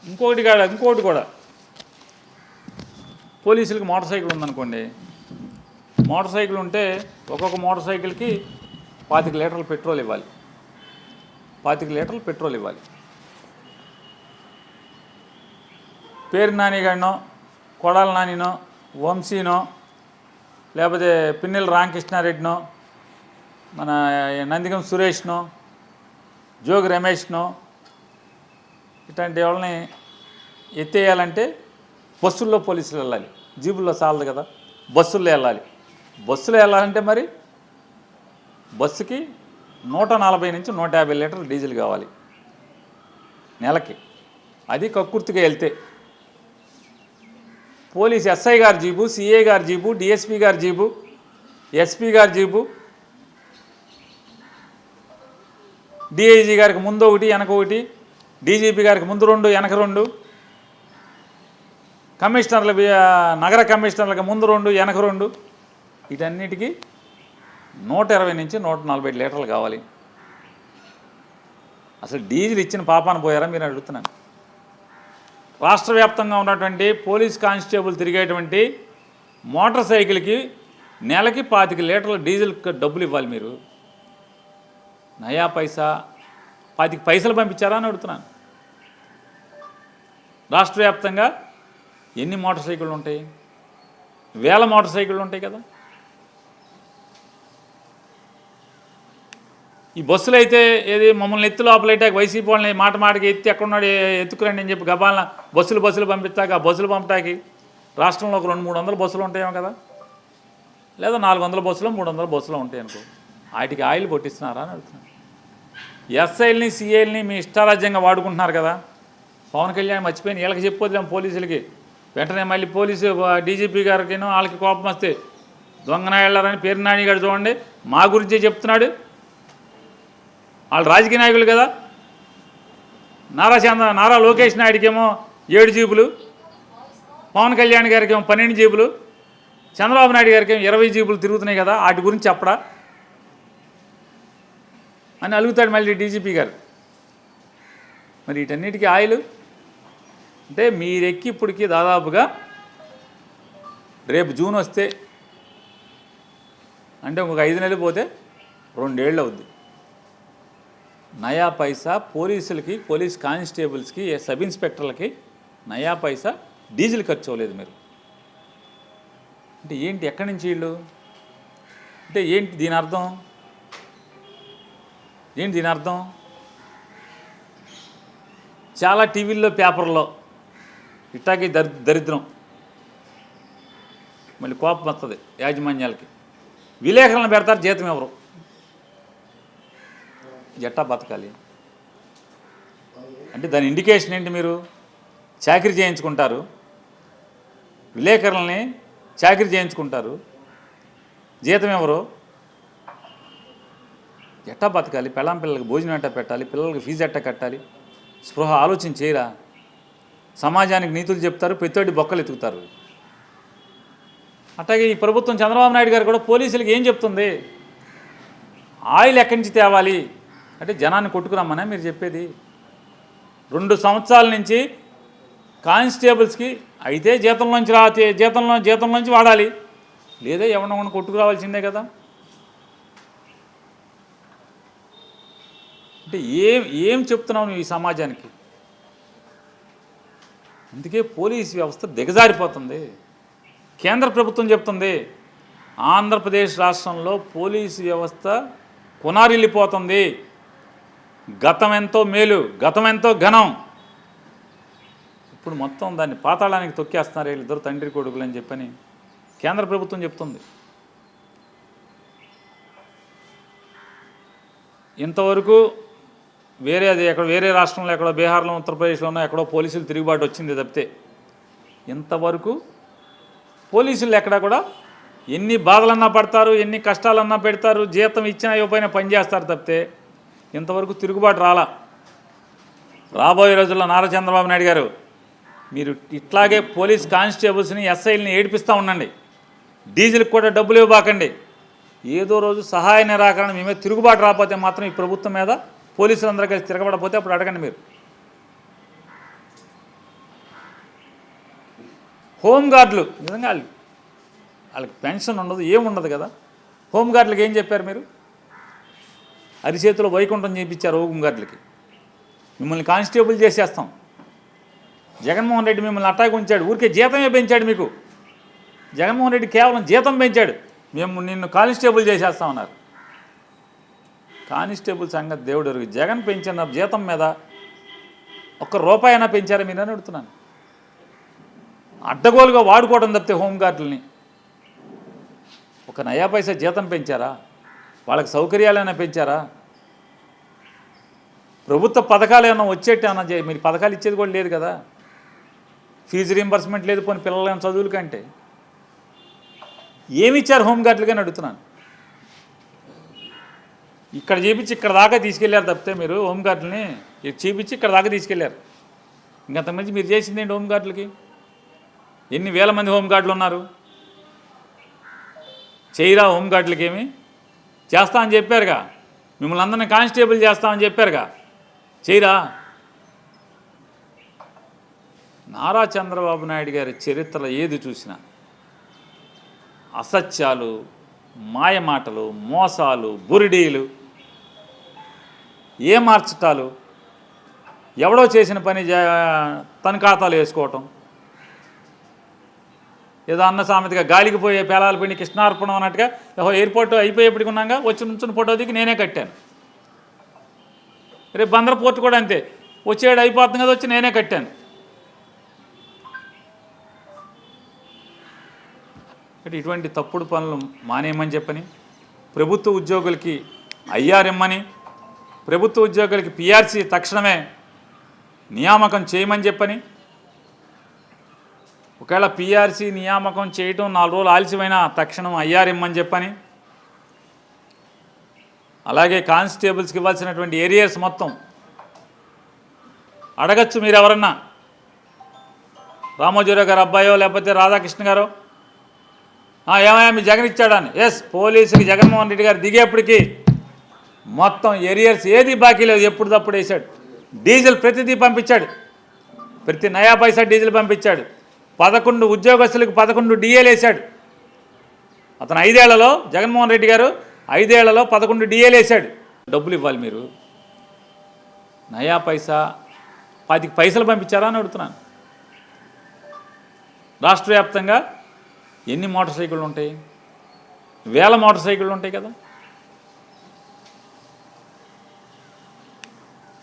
ఇంకోటి కూడా పోలీసులకి మోటార్ సైకిల్ ఉందనుకోండి, మోటార్ సైకిల్ ఉంటే ఒక్కొక్క మోటార్ సైకిల్కి 25 లీటర్ల పెట్రోల్ ఇవ్వాలి. 25 లీటర్ల పెట్రోల్ ఇవ్వాలి. పేరు నానిగాడినో, కొడాల నానినో, వంశీనో, లేకపోతే పిన్నెల రామకృష్ణారెడ్డినో, మన నందిగం సురేష్నో, జోగి రమేష్నో, ఇట్లాంటి వాళ్ళని ఎత్తేయాలంటే బస్సుల్లో పోలీసులు వెళ్ళాలి. జీబుల్లో చాలదు కదా, బస్సుల్లో వెళ్ళాలి. బస్సులో వెళ్ళాలంటే మరి బస్సుకి 140 నుంచి 150 లీటర్లు డీజిల్ కావాలి నెలకి. అది కక్కుర్తిగా వెళ్తే పోలీస్ ఎస్ఐ గారి జీబు, సిఏ గారి జీబు, డిఎస్పీ గారి జీబు, ఎస్పీ గారి జీబు, డిఐజీ గారికి ముందు ఒకటి వెనక ఒకటి, డీజీపీ గారికి ముందు 2 వెనక 2, కమిషనర్ల నగర కమిషనర్లకు ముందు 2 వెనక 2, వీటన్నిటికీ 120 నుంచి 140 లీటర్లు కావాలి. అసలు డీజిల్ ఇచ్చిన పాపాన పోయారా మీరు అడుగుతున్నాను. రాష్ట్ర వ్యాప్తంగా ఉన్నటువంటి పోలీస్ కానిస్టేబుల్ తిరిగేటువంటి మోటార్ సైకిల్కి నెలకి 25 లీటర్ల డీజిల్ డబ్బులు ఇవ్వాలి. మీరు నయా పైసా 25 పైసలు పంపించారా అని అడుగుతున్నాను. రాష్ట్ర వ్యాప్తంగా ఎన్ని మోటార్ సైకిళ్ళు ఉంటాయి? వేల మోటార్ సైకిళ్ళు ఉంటాయి కదా. ఈ బస్సులు అయితే ఏది మమ్మల్ని ఎత్తు లోపలైతే వైసీపీ వాళ్ళని మాటకి ఎత్తి ఎక్కడున్నాడు ఎత్తుకురండి అని చెప్పి గబాలన బస్సులు పంపిస్తాక ఆ బస్సులు పంపటానికి రాష్ట్రంలో ఒక 200-300 బస్సులు ఉంటాయేమో కదా, లేదా 400 బస్సులు 300 బస్సులు ఉంటాయి అనుకో. వాటికి ఆయిల్ కొట్టిస్తున్నారా అని అడుగుతున్నాను. ఎస్ఐల్ని సిఐల్ని మీ ఇష్టారాజ్యంగా వాడుకుంటున్నారు కదా. పవన్ కళ్యాణ్ మర్చిపోయిన వీళ్ళకి చెప్పొద్దాం పోలీసులకి. వెంటనే మళ్ళీ పోలీసు డీజీపీ గారికి వాళ్ళకి కోపం వస్తే దొంగనాయాలని పేరు నాని గారు చూడండి మా గురించే చెప్తున్నాడు. వాళ్ళు రాజకీయ నాయకులు కదా. నారా లోకేష్ నాయుడికేమో 7 జీబులు, పవన్ కళ్యాణ్ గారికి ఏమో 12 జీబులు, చంద్రబాబు నాయుడు గారికి ఏమో 20 జీబులు తిరుగుతున్నాయి కదా. వాటి గురించి చెప్పడా అని అడుగుతాడు మళ్ళీ డీజీపీ గారు. మరి వీటన్నిటికీ ఆయిల్ అంటే మీరెక్కి ఇప్పటికి దాదాపుగా రేపు జూన్ వస్తే అంటే ఒక 5 నెలలు పోతే 2 ఏళ్ళు అవుద్ది. నయా పైసా పోలీసులకి, పోలీస్ కానిస్టేబుల్స్కి, సబ్ ఇన్స్పెక్టర్లకి నయా పైసా డీజిల్ ఖర్చు అవ్వలేదు మీరు. అంటే ఏంటి, ఎక్కడి నుంచి వీళ్ళు అంటే ఏంటి దీని అర్థం? ఏంటి దీని అర్థం? చాలా టీవీల్లో పేపర్లో ఇట్టాకి దరిద్రం మళ్ళీ కోపం వస్తుంది యాజమాన్యాలకి. విలేకరులను పెడతారు, జీతం ఎవరు జట్టా బతకాలి అంటే దాని ఇండికేషన్ ఏంటి? మీరు చాకరీ చేయించుకుంటారు, విలేకరులని చాకరీ చేయించుకుంటారు, జీతం ఎవరు ఎట్టా బతకాలి? పెళ్ళాం పిల్లలకి భోజనం ఎట్టా పెట్టాలి, పిల్లలకి ఫీజు ఎట్టా కట్టాలి? స్పృహ ఆలోచన చేయరా? సమాజానికి నీతులు చెప్తారు, ప్రతివాడి బొక్కలు ఎత్తుకుతారు. అట్లాగే ఈ ప్రభుత్వం చంద్రబాబు నాయుడు గారు కూడా పోలీసులకి ఏం చెప్తుంది? ఆయిల్ ఎక్కడి నుంచి తేవాలి అంటే జనాన్ని కొట్టుకురమ్మనే మీరు చెప్పేది. 2 సంవత్సరాల నుంచి కానిస్టేబుల్స్కి అయితే జీతంలోంచి వాడాలి, లేదా ఎవరినొకరిని కొట్టుకురావాల్సిందే కదా. అంటే ఏం చెప్తున్నావు నువ్వు ఈ సమాజానికి? అందుకే పోలీస్ వ్యవస్థ దిగజారిపోతుంది. కేంద్ర ప్రభుత్వం చెప్తుంది ఆంధ్రప్రదేశ్ రాష్ట్రంలో పోలీసు వ్యవస్థ కొనారిల్లిపోతుంది, గతం ఎంతో మేలు, గతం ఎంతో ఘనం, ఇప్పుడు మొత్తం దాన్ని పాతాళానికి తొక్కేస్తున్నారు వీళ్ళిద్దరు తండ్రి కొడుకులు అని చెప్పని కేంద్ర ప్రభుత్వం చెప్తుంది. ఇంతవరకు వేరే రాష్ట్రంలో ఎక్కడో బీహార్లో, ఉత్తరప్రదేశ్లోనో ఎక్కడో పోలీసులు తిరుగుబాటు వచ్చింది తప్పితే ఇంతవరకు పోలీసులు ఎక్కడా కూడా ఎన్ని బాధలన్నా పడతారు, ఎన్ని కష్టాలన్నా పెడతారు, జీతం ఇచ్చినా ఇవ్వకపోయినా పని చేస్తారు తప్పితే ఇంతవరకు తిరుగుబాటు రాలా. రాబోయే రోజుల్లో నారా చంద్రబాబు నాయుడు గారు మీరు ఇట్లాగే పోలీస్ కానిస్టేబుల్స్ని, ఎస్ఐల్ని ఏడిపిస్తూ ఉండండి, డీజిల్కి కూడా డబ్బులు ఇవ్వబాకండి. ఏదో రోజు సహాయ నిరాకరణ మీ మీద తిరుగుబాటు రాకపోతే మాత్రం ఈ ప్రభుత్వం మీద పోలీసులందరూ కలిసి తిరగబడపోతే అప్పుడు అడగండి మీరు. హోంగార్డులు నిజంగా వాళ్ళకి పెన్షన్ ఉండదు, ఏముండదు కదా. హోంగార్డులకి ఏం చెప్పారు మీరు? అరిచేతిలో వైకుంఠం చేయించారు హోంగార్డులకి. మిమ్మల్ని కానిస్టేబుల్ చేసేస్తాం. జగన్మోహన్ రెడ్డి మిమ్మల్ని అట్టాగా ఉంచాడు, ఊరికే జీతమే పెంచాడు మీకు. జగన్మోహన్ రెడ్డి కేవలం జీతం పెంచాడు, మేము నిన్ను కానిస్టేబుల్ చేసేస్తామన్నారు. కానిస్టేబుల్ సంగతి దేవుడు ఎరుగు. జగన్ పెంచిన జీతం మీద ₹1 అయినా పెంచారా మీరని అడుగుతున్నాను. అడ్డగోలుగా వాడుకోవడం తప్పితే హోంగార్డులని ఒక నయా పైసా జీతం పెంచారా? వాళ్ళకి సౌకర్యాలైనా పెంచారా? ప్రభుత్వ పథకాలు ఏమైనా వచ్చేట్టు ఏమన్నా మీరు పథకాలు ఇచ్చేది కూడా లేదు కదా. ఫీజు రీంబర్స్మెంట్ లేదు, పోనీ పిల్లల చదువుల కంటే ఏమి ఇచ్చారు హోంగార్డులుగాని అడుగుతున్నాను. ఇక్కడ చేపించి ఇక్కడ దాకా తీసుకెళ్లారు తప్పితే మీరు హోంగార్డులని చూపించి ఇక్కడ దాకా తీసుకెళ్లారు. ఇంకంతమంది మీరు చేసింది ఏంటి హోంగార్డులకి? ఎన్ని వేల మంది హోంగార్డులు ఉన్నారు? చేయరా హోంగార్డులకి? ఏమి చేస్తామని చెప్పారుగా, మిమ్మల్ని అందరినీ కానిస్టేబుల్ చేస్తామని చెప్పారుగా, చేయరా? నారా చంద్రబాబు నాయుడు గారి చరిత్రలో ఏది చూసినా అసత్యాలు, మాయమాటలు, మోసాలు, బురిడీలు, ఏ మార్చటాలు, ఎవడో చేసిన పని తన ఖాతాలు వేసుకోవటం, ఏదో అన్న సామెతగా గాలికి పోయే పేలాల పిండి కృష్ణార్పణం అన్నట్టుగా ఎయిర్పోర్ట్ అయిపోయేప్పటికి ఉన్నాగా వచ్చి నుంచుని ఫోటో దిగి నేనే కట్టాను. రేపు బందర్ పోర్ట్ కూడా అంతే, వచ్చేడు అయిపోతుంది కదా వచ్చి నేనే కట్టాను. ఇటువంటి తప్పుడు పనులు మానేయమని చెప్పని, ప్రభుత్వ ఉద్యోగులకి ఐఆర్ఎమ్మని, ప్రభుత్వ ఉద్యోగులకి పిఆర్సీ తక్షణమే నియామకం చేయమని చెప్పని, ఒకవేళ పిఆర్సీ నియామకం చేయటం 4 రోజులు ఆలస్యమైన తక్షణం ఐఆర్ఎమ్మని చెప్పని, అలాగే కానిస్టేబుల్స్కి ఇవ్వాల్సినటువంటి ఏరియర్స్ మొత్తం అడగచ్చు మీరు ఎవరన్నా. రామోజీరావు గారు అబ్బాయో లేకపోతే రాధాకృష్ణ గారో ఏమయ్యా మీ జగన్ ఇచ్చాడని. ఎస్, పోలీసుకి జగన్మోహన్ రెడ్డి గారు దిగేప్పటికీ మొత్తం ఏరియర్స్ ఏది బాకీ లేదు, ఎప్పుడు తప్పుడు వేశాడు. డీజిల్ ప్రతిదీ పంపించాడు, ప్రతి నయా పైసా డీజిల్ పంపించాడు. 11 ఉద్యోగస్తులకు 11 డిఏలు వేశాడు అతను 5 ఏళ్లలో. జగన్మోహన్ రెడ్డి గారు 5 ఏళ్లలో 11 డిఏలు వేశాడు. డబ్బులు ఇవ్వాలి మీరు. నయా పైసా 25 పైసలు పంపించారా అని అడుగుతున్నాను. రాష్ట్ర వ్యాప్తంగా ఎన్ని మోటార్ సైకిళ్ళు ఉంటాయి? వేల మోటార్ సైకిళ్ళు ఉంటాయి కదా.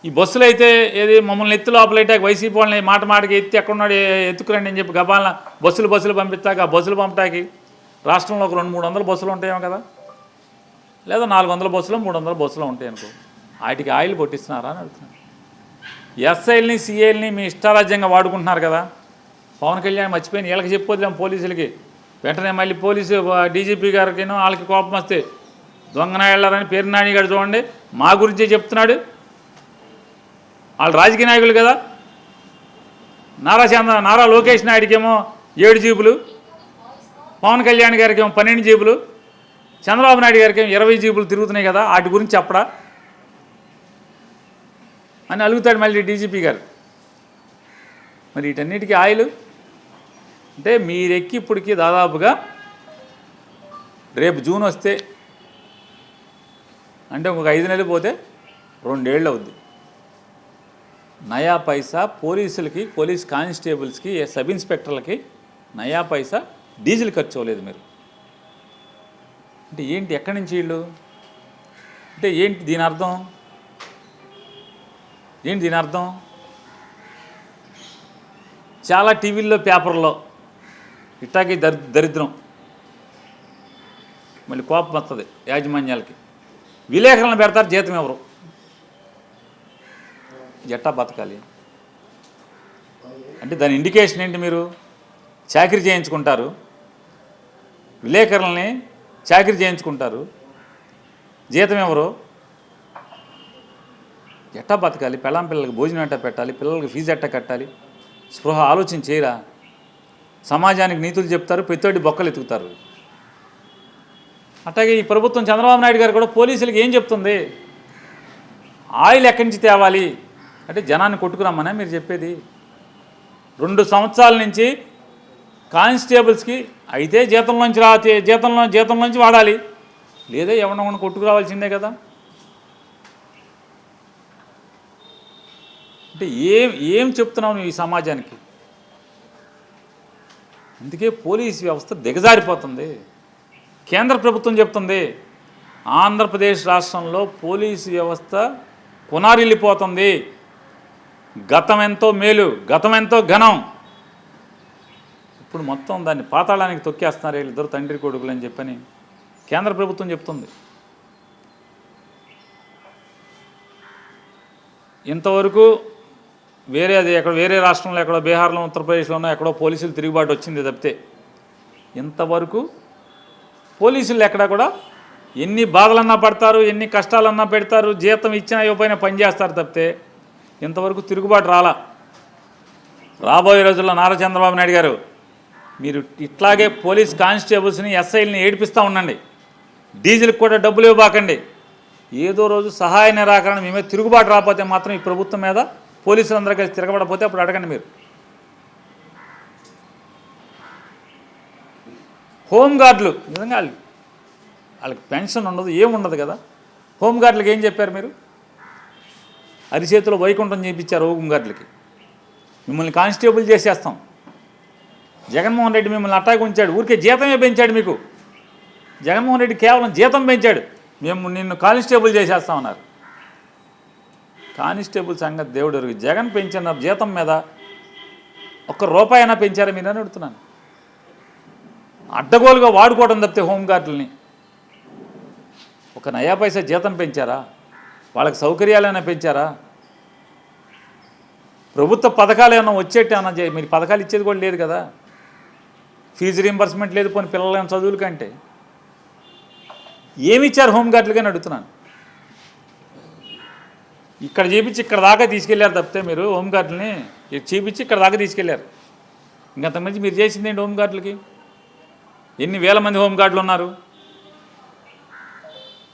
ఈ బస్సులు అయితే ఏది మమ్మల్ని ఎత్తు లోపలైతే వైసీపీ వాళ్ళని మాటకి ఎత్తి ఎక్కడున్నాడు ఎత్తుకురండి అని చెప్పి గబాలన బస్సులు పంపిస్తాక ఆ బస్సులు పంపటానికి రాష్ట్రంలో ఒక 200-300 బస్సులు ఉంటాయేమో కదా, లేదా 400 బస్సులు 300 బస్సులు ఉంటాయి అనుకో. వాటికి ఆయిల్ కొట్టిస్తున్నారా అని అడుగుతున్నాను. ఎస్ఐల్ని సిఐల్ని మీ ఇష్టారాజ్యంగా వాడుకుంటున్నారు కదా. పవన్ కళ్యాణ్ మర్చిపోయిన వీళ్ళకి చెప్పొద్దాం పోలీసులకి. వెంటనే మళ్ళీ పోలీసు డీజీపీ గారికి వాళ్ళకి కోపం వస్తే దొంగనాయాలని పేరు నాని గారు చూడండి మా గురించే చెప్తున్నాడు. వాళ్ళు రాజకీయ నాయకులు కదా. నారా లోకేష్ నాయుడికేమో 7 జీపులు, పవన్ కళ్యాణ్ గారికి ఏమో 12 జీపులు, చంద్రబాబు నాయుడు గారికి ఏమో 20 జీపులు తిరుగుతున్నాయి కదా, వాటి గురించి చెప్పడా అని అడుగుతాడు మళ్ళీ డీజీపీ గారు. మరి వీటన్నిటికీ ఆయిల్ అంటే మీరెక్కి ఇప్పటికి దాదాపుగా రేపు జూన్ వస్తే అంటే ఒక 5 నెలలు పోతే 2 ఏళ్ళు అవుద్ది. నయా పైసా పోలీసులకి, పోలీస్ కానిస్టేబుల్స్కి, సబ్ ఇన్స్పెక్టర్లకి నయా పైసా డీజిల్ ఖర్చు అవ్వలేదు మీరు. అంటే ఏంటి, ఎక్కడి నుంచి వీళ్ళు అంటే ఏంటి దీని అర్థం? ఏంటి దీని అర్థం? చాలా టీవీల్లో పేపర్లో ఇట్టాకి దరిద్రం. మళ్ళీ కోపం వస్తుంది యాజమాన్యాలకి. విలేకరులను పెడతారు, జీతం ఎవరు? ఎట్టా బతకాలి అంటే దాని ఇండికేషన్ ఏంటి? మీరు చాకరీ చేయించుకుంటారు, విలేకరులని చాకరీ చేయించుకుంటారు, జీతం ఎవరు? ఎట్టా బతకాలి? పెళ్ళాం పిల్లలకి భోజనం ఎట్టా పెట్టాలి? పిల్లలకి ఫీజు ఎట్టా కట్టాలి? స్పృహ ఆలోచన చేయరా? సమాజానికి నీతులు చెప్తారు, పెద్దోడి బొక్కలు ఎత్తుకుతారు. అట్లాగే ఈ ప్రభుత్వం చంద్రబాబు నాయుడు గారు కూడా పోలీసులకు ఏం చెప్తుంది? ఆయిల్ ఎక్కడి నుంచి తేవాలి అంటే జనాన్ని కొట్టుకురమ్మనే మీరు చెప్పేది. 2 సంవత్సరాల నుంచి కానిస్టేబుల్స్కి అయితే జీతంలోంచి వాడాలి, లేదా ఎవరినొకరిని కొట్టుకురావాల్సిందే కదా. అంటే ఏం చెప్తున్నావు నువ్వు ఈ సమాజానికి? అందుకే పోలీస్ వ్యవస్థ దిగజారిపోతుంది. కేంద్ర ప్రభుత్వం చెప్తుంది ఆంధ్రప్రదేశ్ రాష్ట్రంలో పోలీసు వ్యవస్థ పునారిల్లిపోతుంది, గతం ఎంతో మేలు, గతం ఎంతో ఘనం, ఇప్పుడు మొత్తం దాన్ని పాతాళానికి తొక్కేస్తున్నారు వీళ్ళిద్దరు తండ్రి కొడుకులు అని చెప్పని కేంద్ర ప్రభుత్వం చెప్తుంది. ఇంతవరకు వేరే రాష్ట్రంలో ఎక్కడో బీహార్లో ఉత్తరప్రదేశ్లోనో ఎక్కడో పోలీసులు తిరుగుబాటు వచ్చింది తప్పితే ఇంతవరకు పోలీసులు ఎక్కడా కూడా ఎన్ని బాధలన్నా పడతారు, ఎన్ని కష్టాలన్నా పెడతారు, జీతం ఇచ్చినా ఇవ్వకపోయినా పని చేస్తారు తప్పితే ఇంతవరకు తిరుగుబాటు రాలా. రాబోయే రోజుల్లో నారా చంద్రబాబు నాయుడు గారు మీరు ఇట్లాగే పోలీస్ కానిస్టేబుల్స్ని ఎస్ఐల్ని ఏడిపిస్తూ ఉండండి, డీజిల్కి కూడా డబ్బులు ఇవ్వబాకండి. ఏదో రోజు సహాయ నిరాకరణ మీ మీద తిరుగుబాటు రాకపోతే మాత్రం ఈ ప్రభుత్వం మీద పోలీసులందరూ కలిసి తిరగబడపోతే అప్పుడు అడగండి మీరు. హోంగార్డులు నిజంగా వాళ్ళకి పెన్షన్ ఉండదు, ఏముండదు కదా. హోంగార్డులకి ఏం చెప్పారు మీరు? అరిచేతిలో వైకుంఠం చేయించారు హోంగార్డులకి. మిమ్మల్ని కానిస్టేబుల్ చేసేస్తాం, జగన్మోహన్ రెడ్డి మిమ్మల్ని అట్టాగా ఉంచాడు, ఊరికే జీతమే పెంచాడు మీకు. జగన్మోహన్ రెడ్డి కేవలం జీతం పెంచాడు, మేము నిన్ను కానిస్టేబుల్ చేసేస్తామన్నారు. కానిస్టేబుల్ సంగతి దేవుడు ఎరుగు. జగన్ పెంచిన జీతం మీద ₹1 అయినా పెంచారా మీరు అని అడుగుతున్నాను. అడ్డగోలుగా వాడుకోవడం తప్పితే హోంగార్డులని ఒక నయా పైసా జీతం పెంచారా? వాళ్ళకి సౌకర్యాలైనా పెంచారా? ప్రభుత్వ పథకాలు ఏమైనా వచ్చేట్టు ఏమన్నా మీరు పథకాలు ఇచ్చేది కూడా లేదు కదా. ఫీజు రీంబర్స్మెంట్ లేదు, పోనీ పిల్లలైన చదువుల కంటే ఏమి ఇచ్చారు హోంగార్డులుగా అని అడుగుతున్నాను. ఇక్కడ చేపించి ఇక్కడ దాకా తీసుకెళ్లారు తప్పితే మీరు హోంగార్డులని చేపించి ఇక్కడ దాకా తీసుకెళ్లారు. ఇంకంతకుమించి మీరు చేసింది ఏంటి హోంగార్డులకి? ఎన్ని వేల మంది హోంగార్డులు ఉన్నారు,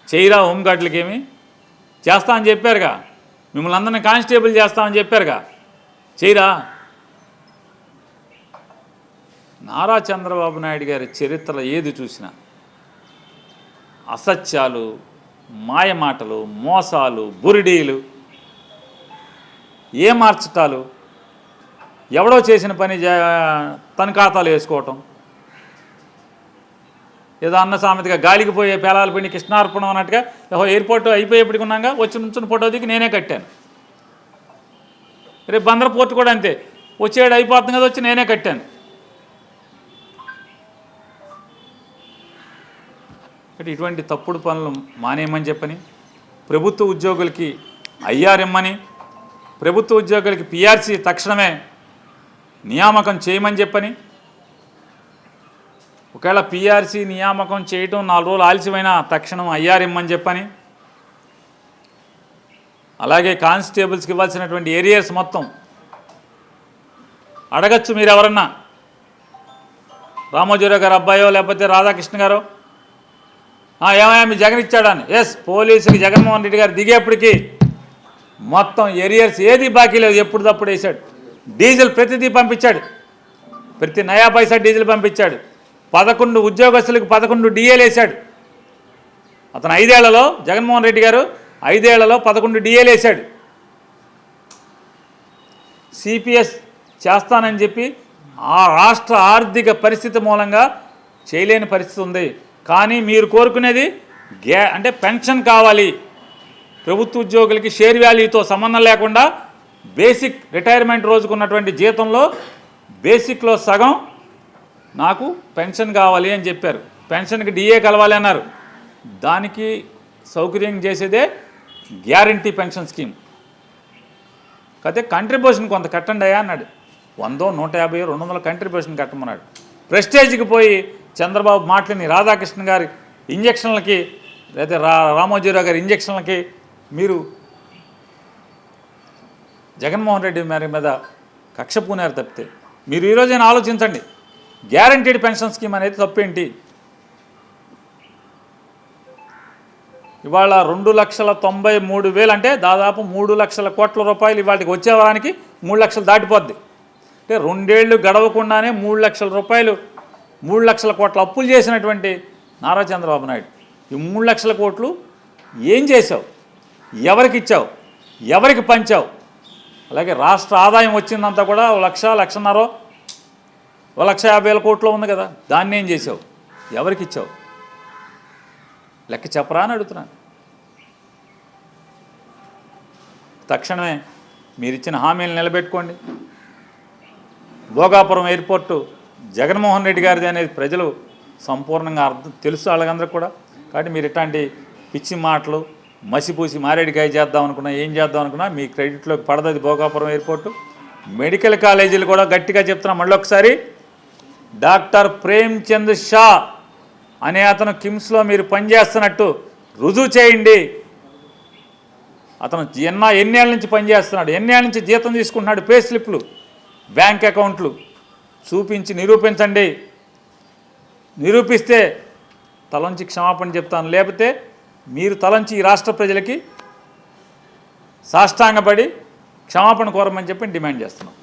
చేయరా హోంగార్డులకి? ఏమి చేస్తామని చెప్పారుగా, మిమ్మల్ని అందరినీ కానిస్టేబుల్ చేస్తామని చెప్పారుగా, చేయరా? నారా చంద్రబాబు నాయుడు గారి చరిత్రలో ఏది చూసినా అసత్యాలు, మాయమాటలు, మోసాలు, బురిడీలు, ఏ మార్చటాలు, ఎవడో చేసిన పని తన ఖాతాలు వేసుకోవటం, ఏదో అన్న సామెతగా గాలికి పోయే పేలాల పిండి కృష్ణార్పణం అన్నట్టుగా ఎయిర్పోర్ట్ అయిపోయేప్పటికి ఉన్నాగా వచ్చి నుంచుని ఫోటో దిగి నేనే కట్టాను. రేపు బందర పోర్టు కూడా అంతే, వచ్చేడు అయిపోతుంది కదా వచ్చి నేనే కట్టాను. ఇటువంటి తప్పుడు పనులు మానేయమని చెప్పని, ప్రభుత్వ ఉద్యోగులకి ఐఆర్ఎమ్మని, ప్రభుత్వ ఉద్యోగులకి పిఆర్సీ తక్షణమే నియామకం చేయమని చెప్పని, ఒకవేళ పిఆర్సీ నియామకం చేయటం 4 రోజులు ఆలస్యమైన తక్షణం ఐఆర్ఎమ్మని చెప్పని, అలాగే కానిస్టేబుల్స్కి ఇవ్వాల్సినటువంటి ఏరియర్స్ మొత్తం అడగచ్చు మీరు ఎవరన్నా, రామోజీరావు గారు అబ్బాయో లేకపోతే రాధాకృష్ణ గారో, ఏమయ్యా మీ జగన్ ఇచ్చాడని. ఎస్, పోలీసుకి జగన్మోహన్ రెడ్డి గారు దిగేప్పటికీ మొత్తం ఏరియర్స్ ఏది బాకీ లేదు, ఎప్పుడు తప్పుడు వేశాడు. డీజిల్ ప్రతిదీ పంపించాడు, ప్రతి నయా పైసా డీజిల్ పంపించాడు. 11 ఉద్యోగస్తులకు 11 డిఏలు వేశాడు అతను 5 ఏళ్లలో. జగన్మోహన్ రెడ్డి గారు 5 ఏళ్లలో 11 డిఏలు వేశాడు. సిపిఎస్ చేస్తానని చెప్పి ఆ రాష్ట్ర ఆర్థిక పరిస్థితి మూలంగా చేయలేని పరిస్థితి ఉంది. కానీ మీరు కోరుకునేది అంటే పెన్షన్ కావాలి, ప్రభుత్వ ఉద్యోగులకి షేర్ వాల్యూతో సంబంధం లేకుండా బేసిక్ రిటైర్మెంట్ రోజుకున్నటువంటి జీతంలో బేసిక్లో సగం నాకు పెన్షన్ కావాలి అని చెప్పారు. పెన్షన్కి డిఏ కలవాలి అన్నారు. దానికి సౌకర్యం చేసేదే గ్యారంటీ పెన్షన్ స్కీమ్. కాకపోతే కంట్రిబ్యూషన్ కొంత కట్టండి అయ్యా అన్నాడు. 100, 150, 200 కంట్రిబ్యూషన్ కట్టమన్నాడు. ప్రెస్టేజ్కి పోయి చంద్రబాబు మాటలని రాధాకృష్ణ గారి ఇంజక్షన్లకి లేదా రామోజీరావు గారి ఇంజక్షన్లకి మీరు జగన్మోహన్ రెడ్డి మీద కక్ష పూనారు తప్పితే మీరు ఈరోజైనా ఆలోచించండి. గ్యారంటీడ్ పెన్షన్ స్కీమ్ అనేది తప్పేంటి? ఇవాళ 2,93,000 అంటే దాదాపు 3 లక్షల కోట్ల రూపాయలు ఇవాళకి వచ్చే వారానికి 3 లక్షలు దాటిపోద్ది. అంటే 2 ఏళ్ళు గడవకుండానే 3 లక్షల రూపాయలు 3 లక్షల కోట్ల అప్పులు చేసినటువంటి నారా చంద్రబాబు నాయుడు ఈ 3 లక్షల కోట్లు ఏం చేశావు, ఎవరికి ఇచ్చావు, ఎవరికి పంచావు? అలాగే రాష్ట్ర ఆదాయం వచ్చిందంతా కూడా 1,00,000, 1,50,000, 1,50,000 కోట్లు ఉంది కదా, దాన్ని ఏం చేసావు, ఎవరికి ఇచ్చావు? లెక్క చెప్పరా అని అడుగుతున్నాను. తక్షణమే మీరు ఇచ్చిన హామీలు నిలబెట్టుకోండి. భోగాపురం ఎయిర్పోర్టు జగన్మోహన్ రెడ్డి గారిది అనేది ప్రజలు సంపూర్ణంగా తెలుసు వాళ్ళందరికీ కూడా. కాబట్టి మీరు ఇట్లాంటి పిచ్చి మాటలు మసిపూసి మారేడికాయ చేద్దాం అనుకున్నా, ఏం చేద్దాం అనుకున్నా మీ క్రెడిట్లోకి పడదది భోగాపురం ఎయిర్పోర్టు. మెడికల్ కాలేజీలు కూడా గట్టిగా చెప్తున్నా మళ్ళీ ఒకసారి, డాక్టర్ ప్రేమ్చంద్ షా అనే అతను కిమ్స్లో మీరు పనిచేస్తున్నట్టు రుజువు చేయండి. అతను ఎన్నేళ్ళ నుంచి పనిచేస్తున్నాడు, ఎన్నేళ్ళ నుంచి జీతం తీసుకుంటున్నాడు, పే స్లిప్లు, బ్యాంక్ అకౌంట్లు చూపించి నిరూపించండి. నిరూపిస్తే తలంచి క్షమాపణ చెప్తాను, లేకపోతే మీరు తలంచి ఈ రాష్ట్ర ప్రజలకి సాష్టాంగపడి క్షమాపణ కోరమని చెప్పి డిమాండ్ చేస్తున్నాం.